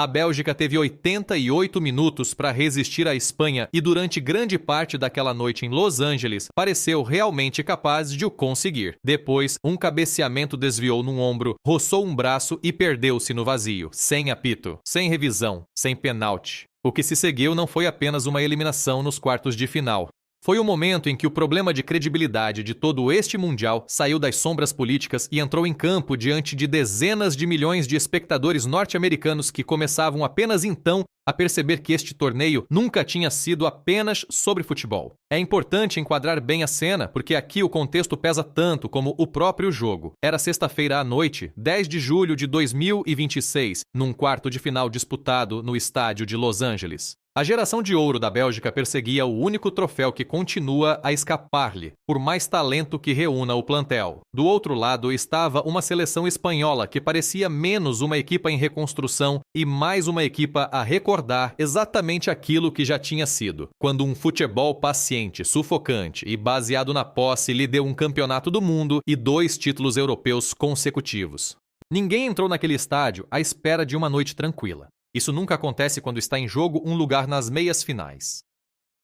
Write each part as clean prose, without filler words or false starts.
A Bélgica teve 88 minutos para resistir à Espanha e durante grande parte daquela noite em Los Angeles pareceu realmente capaz de o conseguir. Depois, um cabeceamento desviou num ombro, roçou um braço e perdeu-se no vazio, sem apito, sem revisão, sem pênalti. O que se seguiu não foi apenas uma eliminação nos quartos de final. Foi o momento em que o problema de credibilidade de todo este Mundial saiu das sombras políticas e entrou em campo diante de dezenas de milhões de espectadores norte-americanos que começavam apenas então a perceber que este torneio nunca tinha sido apenas sobre futebol. É importante enquadrar bem a cena, porque aqui o contexto pesa tanto como o próprio jogo. Era sexta-feira à noite, 10 de julho de 2026, num quarto de final disputado no estádio de Los Angeles. A geração de ouro da Bélgica perseguia o único troféu que continua a escapar-lhe, por mais talento que reúna o plantel. Do outro lado estava uma seleção espanhola que parecia menos uma equipa em reconstrução e mais uma equipa a recordar exatamente aquilo que já tinha sido, quando um futebol paciente, sufocante e baseado na posse lhe deu um campeonato do mundo e 2 títulos europeus consecutivos. Ninguém entrou naquele estádio à espera de uma noite tranquila. Isso nunca acontece quando está em jogo um lugar nas meias finais.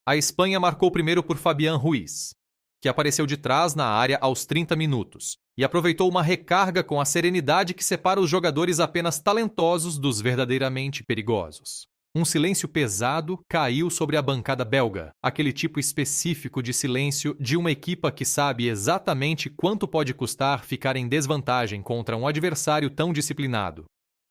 A Espanha marcou primeiro por Fabián Ruiz, que apareceu de trás na área aos 30 minutos e aproveitou uma recarga com a serenidade que separa os jogadores apenas talentosos dos verdadeiramente perigosos. Um silêncio pesado caiu sobre a bancada belga, aquele tipo específico de silêncio de uma equipa que sabe exatamente quanto pode custar ficar em desvantagem contra um adversário tão disciplinado.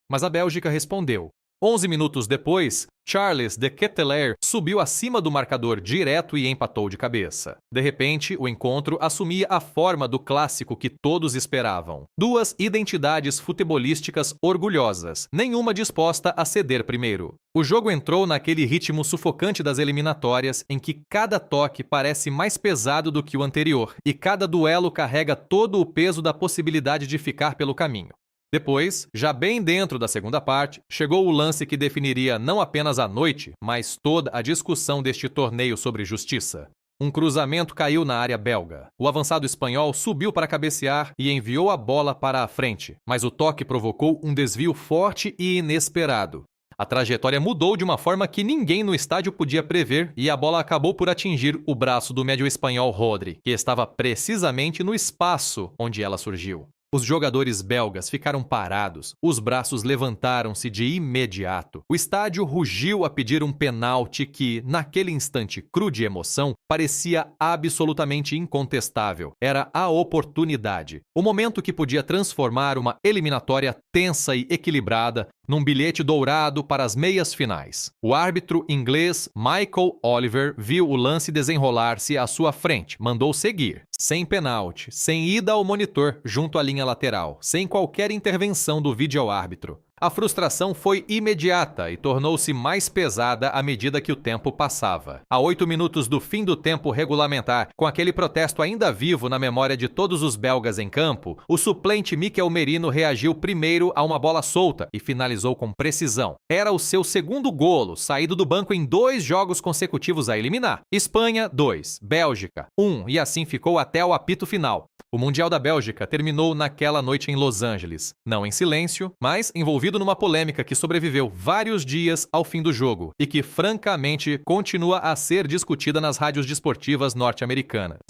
Mas a Bélgica respondeu. 11 minutos depois, Charles de Ketelaere subiu acima do marcador direto e empatou de cabeça. De repente, o encontro assumia a forma do clássico que todos esperavam. 2 identidades futebolísticas orgulhosas, nenhuma disposta a ceder primeiro. O jogo entrou naquele ritmo sufocante das eliminatórias em que cada toque parece mais pesado do que o anterior e cada duelo carrega todo o peso da possibilidade de ficar pelo caminho. Depois, já bem dentro da segunda parte, chegou o lance que definiria não apenas a noite, mas toda a discussão deste torneio sobre justiça. Um cruzamento caiu na área belga. O avançado espanhol subiu para cabecear e enviou a bola para a frente, mas o toque provocou um desvio forte e inesperado. A trajetória mudou de uma forma que ninguém no estádio podia prever e a bola acabou por atingir o braço do médio espanhol Rodri, que estava precisamente no espaço onde ela surgiu. Os jogadores belgas ficaram parados, os braços levantaram-se de imediato. O estádio rugiu a pedir um penalti que, naquele instante cru de emoção, parecia absolutamente incontestável. Era a oportunidade. O momento que podia transformar uma eliminatória tensa e equilibrada num bilhete dourado para as meias finais. O árbitro inglês Michael Oliver viu o lance desenrolar-se à sua frente, mandou seguir, sem penalti, sem ida ao monitor junto à linha lateral, sem qualquer intervenção do vídeo-árbitro. A frustração foi imediata e tornou-se mais pesada à medida que o tempo passava. A 8 minutos do fim do tempo regulamentar, com aquele protesto ainda vivo na memória de todos os belgas em campo, o suplente Mikel Merino reagiu primeiro a uma bola solta e finalizou com precisão. Era o seu segundo golo, saído do banco em 2 jogos consecutivos a eliminar. Espanha, 2. Bélgica, 1. E assim ficou até o apito final. O Mundial da Bélgica terminou naquela noite em Los Angeles, não em silêncio, mas envolvido numa polêmica que sobreviveu vários dias ao fim do jogo e que, francamente, continua a ser discutida nas rádios desportivas norte-americanas.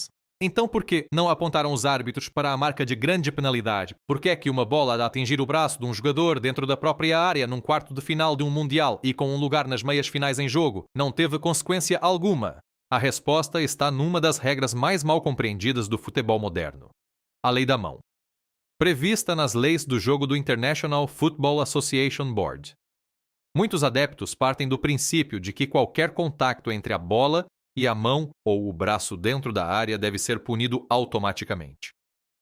Então por que não apontaram os árbitros para a marca de grande penalidade? Por que é que uma bola a atingir o braço de um jogador dentro da própria área num quarto de final de um Mundial e com um lugar nas meias finais em jogo não teve consequência alguma? A resposta está numa das regras mais mal compreendidas do futebol moderno: a lei da mão. Prevista nas leis do jogo do International Football Association Board. Muitos adeptos partem do princípio de que qualquer contato entre a bola e a mão ou o braço dentro da área deve ser punido automaticamente.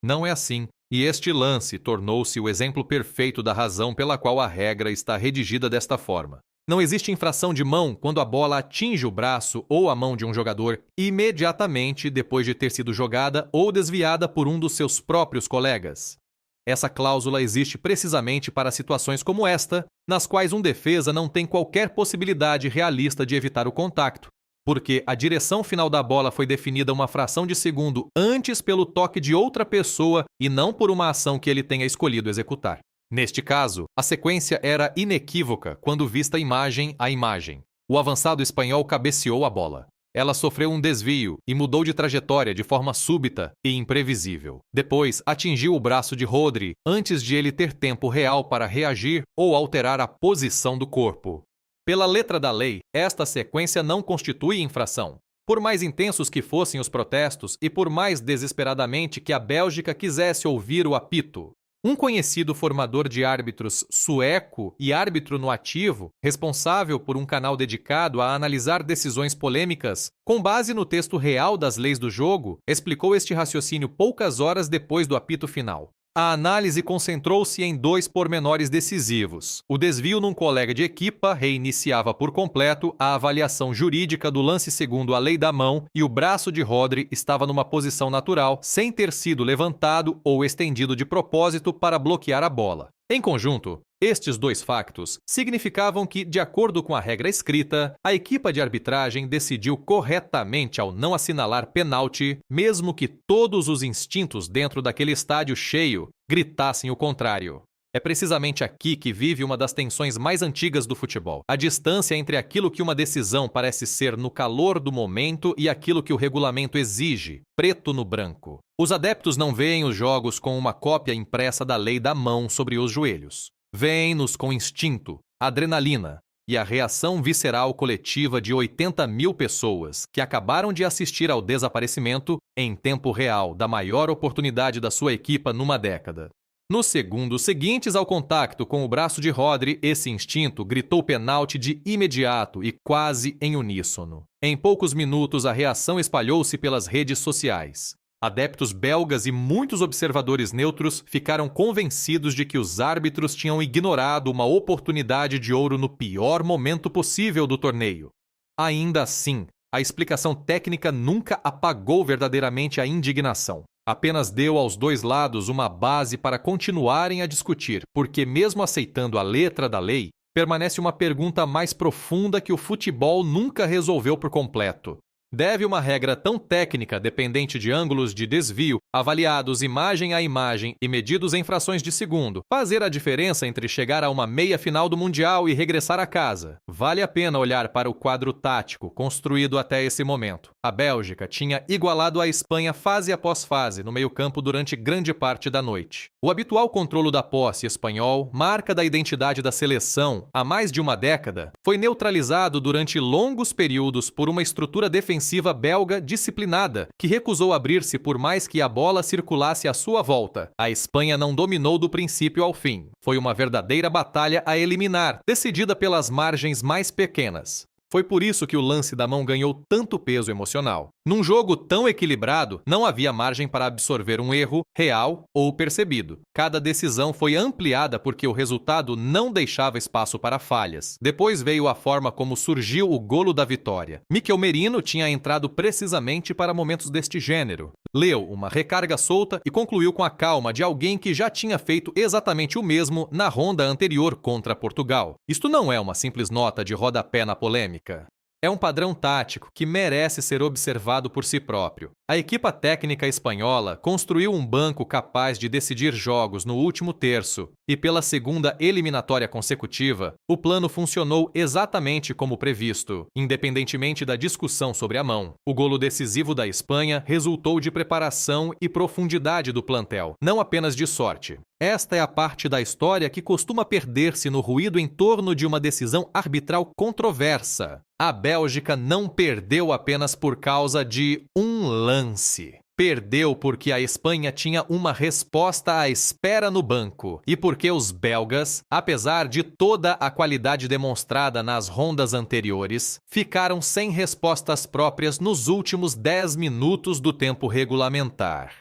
Não é assim, e este lance tornou-se o exemplo perfeito da razão pela qual a regra está redigida desta forma. Não existe infração de mão quando a bola atinge o braço ou a mão de um jogador imediatamente depois de ter sido jogada ou desviada por um dos seus próprios colegas. Essa cláusula existe precisamente para situações como esta, nas quais um defesa não tem qualquer possibilidade realista de evitar o contato, porque a direção final da bola foi definida uma fração de segundo antes pelo toque de outra pessoa e não por uma ação que ele tenha escolhido executar. Neste caso, a sequência era inequívoca quando vista imagem a imagem. O avançado espanhol cabeceou a bola. Ela sofreu um desvio e mudou de trajetória de forma súbita e imprevisível. Depois, atingiu o braço de Rodri antes de ele ter tempo real para reagir ou alterar a posição do corpo. Pela letra da lei, esta sequência não constitui infração. Por mais intensos que fossem os protestos e por mais desesperadamente que a Bélgica quisesse ouvir o apito, um conhecido formador de árbitros sueco e árbitro no ativo, responsável por um canal dedicado a analisar decisões polêmicas, com base no texto real das leis do jogo, explicou este raciocínio poucas horas depois do apito final. A análise concentrou-se em 2 pormenores decisivos. O desvio num colega de equipa reiniciava por completo a avaliação jurídica do lance segundo a lei da mão e o braço de Rodri estava numa posição natural, sem ter sido levantado ou estendido de propósito para bloquear a bola. Em conjunto, estes 2 factos significavam que, de acordo com a regra escrita, a equipa de arbitragem decidiu corretamente ao não assinalar penalti, mesmo que todos os instintos dentro daquele estádio cheio gritassem o contrário. É precisamente aqui que vive uma das tensões mais antigas do futebol. A distância entre aquilo que uma decisão parece ser no calor do momento e aquilo que o regulamento exige, preto no branco. Os adeptos não veem os jogos com uma cópia impressa da lei da mão sobre os joelhos. Veem-nos com instinto, adrenalina e a reação visceral coletiva de 80 mil pessoas que acabaram de assistir ao desaparecimento, em tempo real, da maior oportunidade da sua equipa numa década. Nos segundos seguintes ao contacto com o braço de Rodri, esse instinto gritou penalti de imediato e quase em uníssono. Em poucos minutos, a reação espalhou-se pelas redes sociais. Adeptos belgas e muitos observadores neutros ficaram convencidos de que os árbitros tinham ignorado uma oportunidade de ouro no pior momento possível do torneio. Ainda assim, a explicação técnica nunca apagou verdadeiramente a indignação. Apenas deu aos 2 lados uma base para continuarem a discutir, porque mesmo aceitando a letra da lei, permanece uma pergunta mais profunda que o futebol nunca resolveu por completo. Deve uma regra tão técnica, dependente de ângulos de desvio, avaliados imagem a imagem e medidos em frações de segundo, fazer a diferença entre chegar a uma meia-final do Mundial e regressar a casa? Vale a pena olhar para o quadro tático construído até esse momento. A Bélgica tinha igualado a Espanha fase após fase no meio-campo durante grande parte da noite. O habitual controlo da posse espanhol, marca da identidade da seleção há mais de uma década, foi neutralizado durante longos períodos por uma estrutura defensiva belga disciplinada, que recusou abrir-se por mais que a bola circulasse à sua volta. A Espanha não dominou do princípio ao fim. Foi uma verdadeira batalha a eliminar, decidida pelas margens mais pequenas. Foi por isso que o lance da mão ganhou tanto peso emocional. Num jogo tão equilibrado, não havia margem para absorver um erro real ou percebido. Cada decisão foi ampliada porque o resultado não deixava espaço para falhas. Depois veio a forma como surgiu o golo da vitória. Mikel Merino tinha entrado precisamente para momentos deste gênero. Leu uma recarga solta e concluiu com a calma de alguém que já tinha feito exatamente o mesmo na ronda anterior contra Portugal. Isto não é uma simples nota de rodapé na polêmica. É um padrão tático que merece ser observado por si próprio. A equipa técnica espanhola construiu um banco capaz de decidir jogos no último terço e, pela segunda eliminatória consecutiva, o plano funcionou exatamente como previsto, independentemente da discussão sobre a mão. O golo decisivo da Espanha resultou de preparação e profundidade do plantel, não apenas de sorte. Esta é a parte da história que costuma perder-se no ruído em torno de uma decisão arbitral controversa. A Bélgica não perdeu apenas por causa de um lance. Perdeu porque a Espanha tinha uma resposta à espera no banco e porque os belgas, apesar de toda a qualidade demonstrada nas rondas anteriores, ficaram sem respostas próprias nos últimos 10 minutos do tempo regulamentar.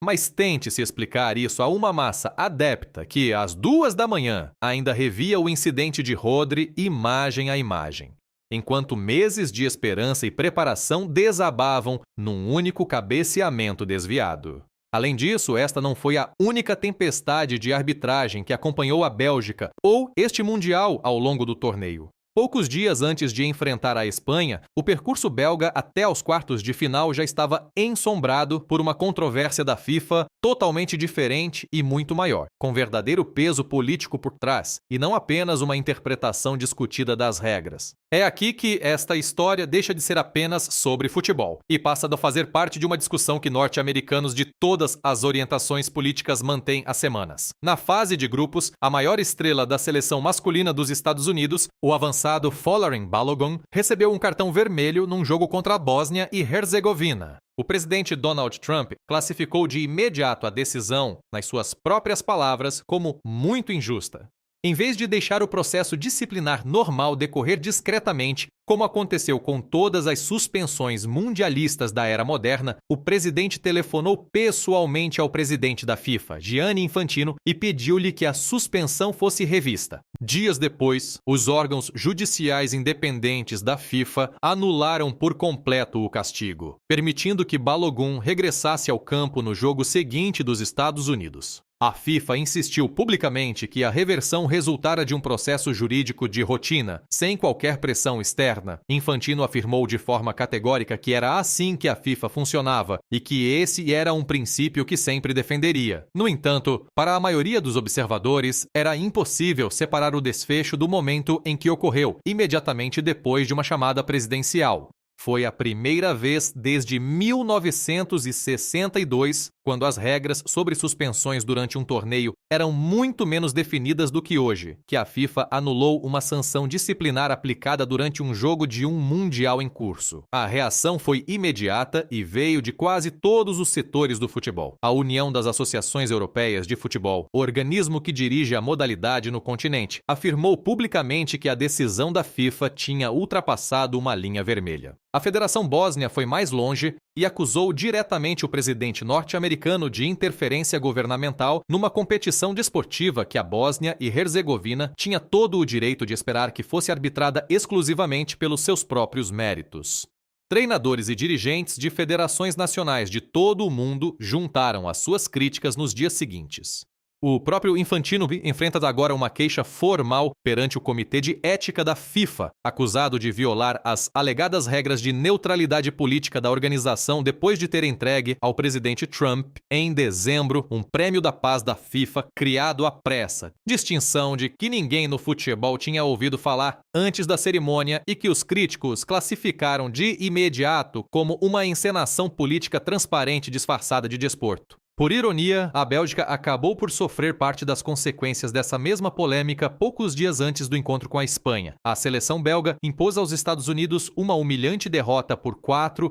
Mas tente-se explicar isso a uma massa adepta que, às 2 da manhã, ainda revia o incidente de Rodri imagem a imagem, enquanto meses de esperança e preparação desabavam num único cabeceamento desviado. Além disso, esta não foi a única tempestade de arbitragem que acompanhou a Bélgica ou este Mundial ao longo do torneio. Poucos dias antes de enfrentar a Espanha, o percurso belga até aos quartos de final já estava ensombrado por uma controvérsia da FIFA totalmente diferente e muito maior, com verdadeiro peso político por trás, e não apenas uma interpretação discutida das regras. É aqui que esta história deixa de ser apenas sobre futebol e passa a fazer parte de uma discussão que norte-americanos de todas as orientações políticas mantêm há semanas. Na fase de grupos, a maior estrela da seleção masculina dos Estados Unidos, o avançado Folarin Balogun, recebeu um cartão vermelho num jogo contra a Bósnia e Herzegovina. O presidente Donald Trump classificou de imediato a decisão, nas suas próprias palavras, como muito injusta. Em vez de deixar o processo disciplinar normal decorrer discretamente, como aconteceu com todas as suspensões mundialistas da era moderna, o presidente telefonou pessoalmente ao presidente da FIFA, Gianni Infantino, e pediu-lhe que a suspensão fosse revista. Dias depois, os órgãos judiciais independentes da FIFA anularam por completo o castigo, permitindo que Balogun regressasse ao campo no jogo seguinte dos Estados Unidos. A FIFA insistiu publicamente que a reversão resultara de um processo jurídico de rotina, sem qualquer pressão externa. Infantino afirmou de forma categórica que era assim que a FIFA funcionava e que esse era um princípio que sempre defenderia. No entanto, para a maioria dos observadores, era impossível separar o desfecho do momento em que ocorreu, imediatamente depois de uma chamada presidencial. Foi a primeira vez desde 1962, quando as regras sobre suspensões durante um torneio eram muito menos definidas do que hoje, que a FIFA anulou uma sanção disciplinar aplicada durante um jogo de um mundial em curso. A reação foi imediata e veio de quase todos os setores do futebol. A União das Associações Europeias de Futebol, o organismo que dirige a modalidade no continente, afirmou publicamente que a decisão da FIFA tinha ultrapassado uma linha vermelha. A Federação Bósnia foi mais longe e acusou diretamente o presidente norte-americano de interferência governamental numa competição desportiva que a Bósnia e Herzegovina tinha todo o direito de esperar que fosse arbitrada exclusivamente pelos seus próprios méritos. Treinadores e dirigentes de federações nacionais de todo o mundo juntaram as suas críticas nos dias seguintes. O próprio Infantino enfrenta agora uma queixa formal perante o Comitê de Ética da FIFA, acusado de violar as alegadas regras de neutralidade política da organização depois de ter entregue ao presidente Trump, em dezembro, um prêmio da paz da FIFA criado à pressa, distinção de que ninguém no futebol tinha ouvido falar antes da cerimônia e que os críticos classificaram de imediato como uma encenação política transparente disfarçada de desporto. Por ironia, a Bélgica acabou por sofrer parte das consequências dessa mesma polêmica poucos dias antes do encontro com a Espanha. A seleção belga impôs aos Estados Unidos uma humilhante derrota por 4-1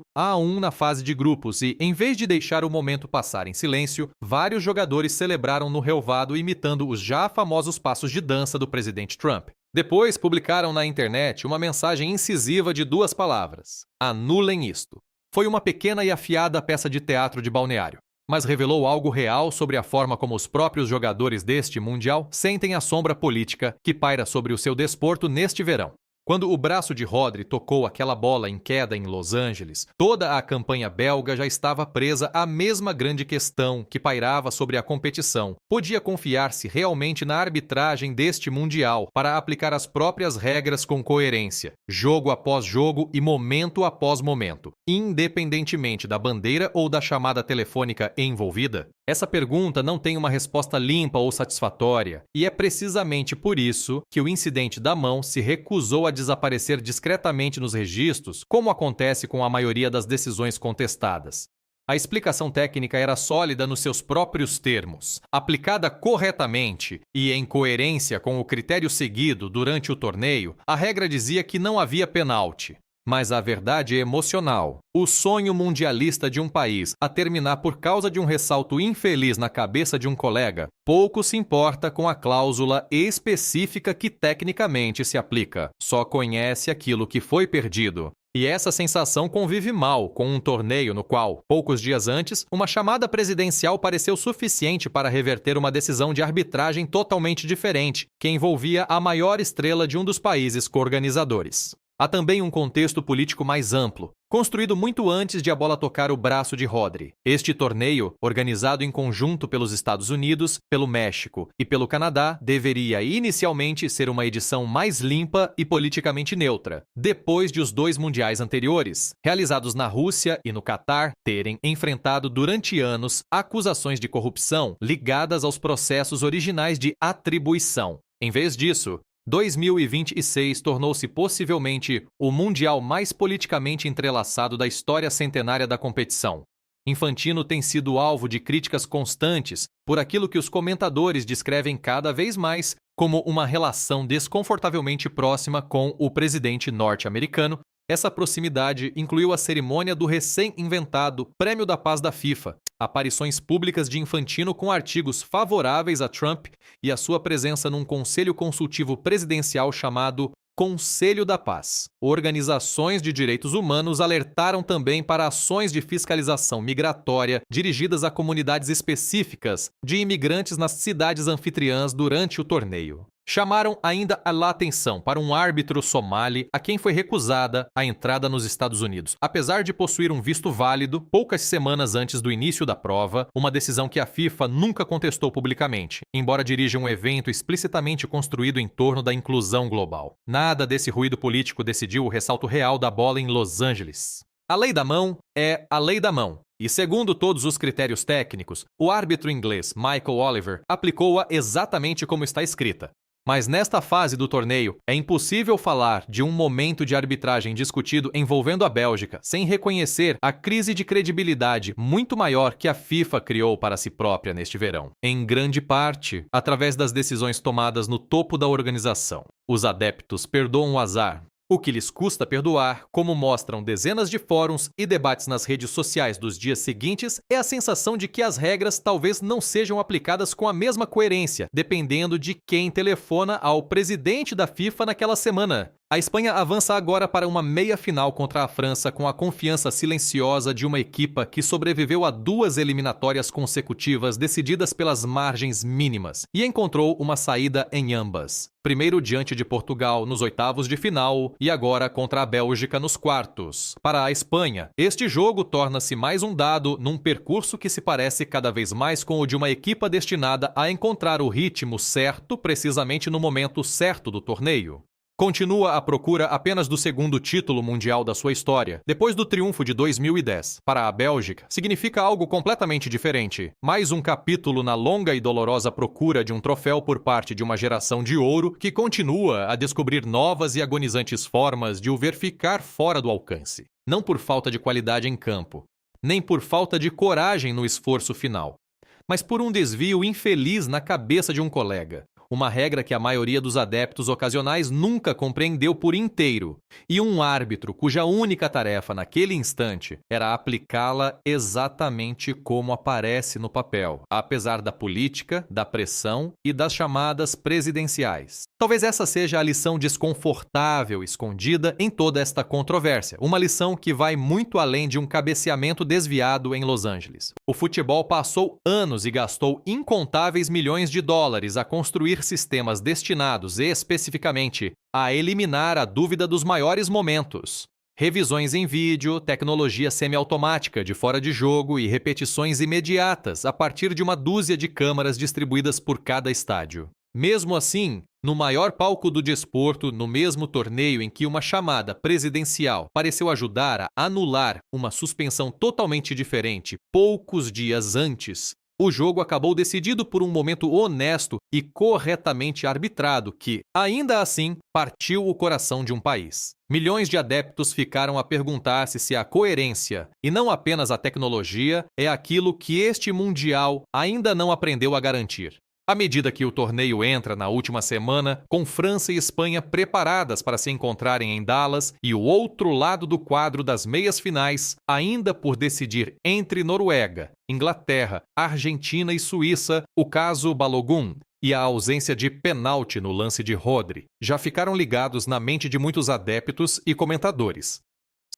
na fase de grupos e, em vez de deixar o momento passar em silêncio, vários jogadores celebraram no relvado imitando os já famosos passos de dança do presidente Trump. Depois publicaram na internet uma mensagem incisiva de 2 palavras: anulem isto. Foi uma pequena e afiada peça de teatro de balneário, mas revelou algo real sobre a forma como os próprios jogadores deste Mundial sentem a sombra política que paira sobre o seu desporto neste verão. Quando o braço de Rodri tocou aquela bola em queda em Los Angeles, toda a campanha belga já estava presa à mesma grande questão que pairava sobre a competição. Podia confiar-se realmente na arbitragem deste Mundial para aplicar as próprias regras com coerência, jogo após jogo e momento após momento, independentemente da bandeira ou da chamada telefônica envolvida? Essa pergunta não tem uma resposta limpa ou satisfatória, e é precisamente por isso que o incidente da mão se recusou a desaparecer discretamente nos registros, como acontece com a maioria das decisões contestadas. A explicação técnica era sólida nos seus próprios termos. Aplicada corretamente e em coerência com o critério seguido durante o torneio, a regra dizia que não havia penalti. Mas a verdade emocional, o sonho mundialista de um país a terminar por causa de um ressalto infeliz na cabeça de um colega, pouco se importa com a cláusula específica que tecnicamente se aplica. Só conhece aquilo que foi perdido. E essa sensação convive mal com um torneio no qual, poucos dias antes, uma chamada presidencial pareceu suficiente para reverter uma decisão de arbitragem totalmente diferente, que envolvia a maior estrela de um dos países coorganizadores. Há também um contexto político mais amplo. construído muito antes de a bola tocar o braço de Rodri. Este torneio, organizado em conjunto pelos Estados Unidos, pelo México e pelo Canadá, deveria inicialmente ser uma edição mais limpa e politicamente neutra, depois de os 2 mundiais anteriores, realizados na Rússia e no Catar, terem enfrentado durante anos acusações de corrupção ligadas aos processos originais de atribuição. Em vez disso, 2026 tornou-se possivelmente o mundial mais politicamente entrelaçado da história centenária da competição. Infantino tem sido alvo de críticas constantes por aquilo que os comentadores descrevem cada vez mais como uma relação desconfortavelmente próxima com o presidente norte-americano. Essa proximidade incluiu a cerimônia do recém-inventado Prêmio da Paz da FIFA, aparições públicas de Infantino com artigos favoráveis a Trump e a sua presença num conselho consultivo presidencial chamado Conselho da Paz. Organizações de direitos humanos alertaram também para ações de fiscalização migratória dirigidas a comunidades específicas de imigrantes nas cidades anfitriãs durante o torneio. Chamaram ainda a atenção para um árbitro somali a quem foi recusada a entrada nos Estados Unidos, apesar de possuir um visto válido poucas semanas antes do início da prova, uma decisão que a FIFA nunca contestou publicamente, embora dirija um evento explicitamente construído em torno da inclusão global. Nada desse ruído político decidiu o ressalto real da bola em Los Angeles. A lei da mão é a lei da mão. E segundo todos os critérios técnicos, o árbitro inglês Michael Oliver aplicou-a exatamente como está escrita. Mas nesta fase do torneio, é impossível falar de um momento de arbitragem discutido envolvendo a Bélgica sem reconhecer a crise de credibilidade muito maior que a FIFA criou para si própria neste verão, em grande parte através das decisões tomadas no topo da organização. Os adeptos perdoam o azar, o que lhes custa perdoar, como mostram dezenas de fóruns e debates nas redes sociais dos dias seguintes, é a sensação de que as regras talvez não sejam aplicadas com a mesma coerência, dependendo de quem telefona ao presidente da FIFA naquela semana. A Espanha avança agora para uma meia-final contra a França com a confiança silenciosa de uma equipa que sobreviveu a 2 eliminatórias consecutivas decididas pelas margens mínimas e encontrou uma saída em ambas. Primeiro diante de Portugal nos oitavos de final e agora contra a Bélgica nos quartos. Para a Espanha, este jogo torna-se mais um dado num percurso que se parece cada vez mais com o de uma equipa destinada a encontrar o ritmo certo precisamente no momento certo do torneio. Continua à procura apenas do segundo título mundial da sua história, depois do triunfo de 2010. Para a Bélgica, significa algo completamente diferente. Mais um capítulo na longa e dolorosa procura de um troféu por parte de uma geração de ouro que continua a descobrir novas e agonizantes formas de o ver ficar fora do alcance. Não por falta de qualidade em campo, nem por falta de coragem no esforço final, mas por um desvio infeliz na cabeça de um colega. Uma regra que a maioria dos adeptos ocasionais nunca compreendeu por inteiro, e um árbitro cuja única tarefa naquele instante era aplicá-la exatamente como aparece no papel, apesar da política, da pressão e das chamadas presidenciais. Talvez essa seja a lição desconfortável escondida em toda esta controvérsia, uma lição que vai muito além de um cabeceamento desviado em Los Angeles. O futebol passou anos e gastou incontáveis milhões de dólares a construir sistemas destinados especificamente a eliminar a dúvida dos maiores momentos. Revisões em vídeo, tecnologia semiautomática de fora de jogo e repetições imediatas a partir de uma dúzia de câmaras distribuídas por cada estádio. Mesmo assim, no maior palco do desporto, no mesmo torneio em que uma chamada presidencial pareceu ajudar a anular uma suspensão totalmente diferente poucos dias antes, o jogo acabou decidido por um momento honesto e corretamente arbitrado que, ainda assim, partiu o coração de um país. Milhões de adeptos ficaram a perguntar-se se a coerência, e não apenas a tecnologia, é aquilo que este Mundial ainda não aprendeu a garantir. À medida que o torneio entra na última semana, com França e Espanha preparadas para se encontrarem em Dallas e o outro lado do quadro das meias finais, ainda por decidir entre Noruega, Inglaterra, Argentina e Suíça, o caso Balogun e a ausência de pênalti no lance de Rodri, já ficaram ligados na mente de muitos adeptos e comentadores.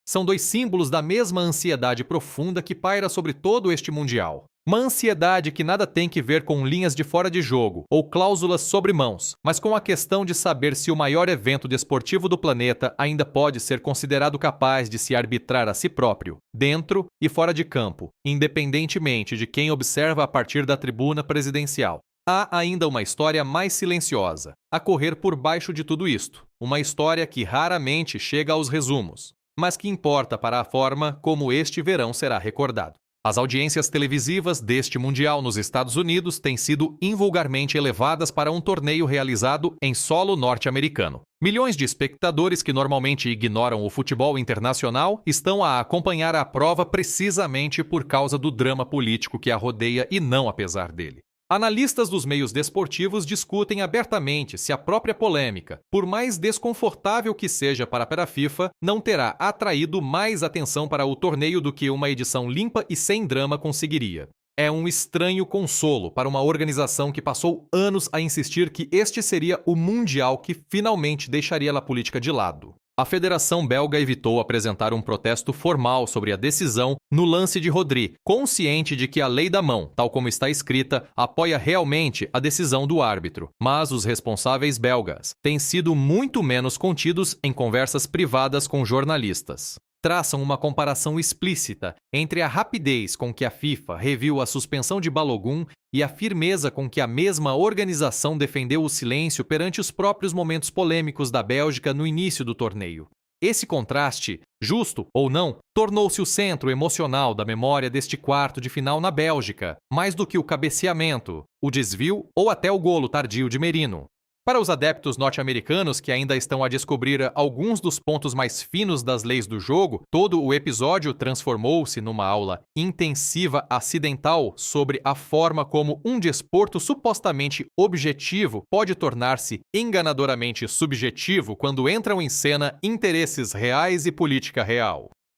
São 2 símbolos da mesma ansiedade profunda que paira sobre todo este Mundial. Uma ansiedade que nada tem que ver com linhas de fora de jogo ou cláusulas sobre mãos, mas com a questão de saber se o maior evento desportivo do planeta ainda pode ser considerado capaz de se arbitrar a si próprio, dentro e fora de campo, independentemente de quem observa a partir da tribuna presidencial. Há ainda uma história mais silenciosa, a correr por baixo de tudo isto, uma história que raramente chega aos resumos, mas que importa para a forma como este verão será recordado. As audiências televisivas deste Mundial nos Estados Unidos têm sido invulgarmente elevadas para um torneio realizado em solo norte-americano. Milhões de espectadores que normalmente ignoram o futebol internacional estão a acompanhar a prova precisamente por causa do drama político que a rodeia e não apesar dele. Analistas dos meios desportivos discutem abertamente se a própria polêmica, por mais desconfortável que seja para a FIFA, não terá atraído mais atenção para o torneio do que uma edição limpa e sem drama conseguiria. É um estranho consolo para uma organização que passou anos a insistir que este seria o Mundial que finalmente deixaria a política de lado. A Federação Belga evitou apresentar um protesto formal sobre a decisão no lance de Rodri, consciente de que a lei da mão, tal como está escrita, apoia realmente a decisão do árbitro. Mas os responsáveis belgas têm sido muito menos contidos em conversas privadas com jornalistas. Traçam uma comparação explícita entre a rapidez com que a FIFA reviu a suspensão de Balogun e a firmeza com que a mesma organização defendeu o silêncio perante os próprios momentos polêmicos da Bélgica no início do torneio. Esse contraste, justo ou não, tornou-se o centro emocional da memória deste quarto de final na Bélgica, mais do que o cabeceamento, o desvio ou até o golo tardio de Merino. Para os adeptos norte-americanos que ainda estão a descobrir alguns dos pontos mais finos das leis do jogo, todo o episódio transformou-se numa aula intensiva acidental sobre a forma como um desporto supostamente objetivo pode tornar-se enganadoramente subjetivo quando entram em cena interesses reais e política real.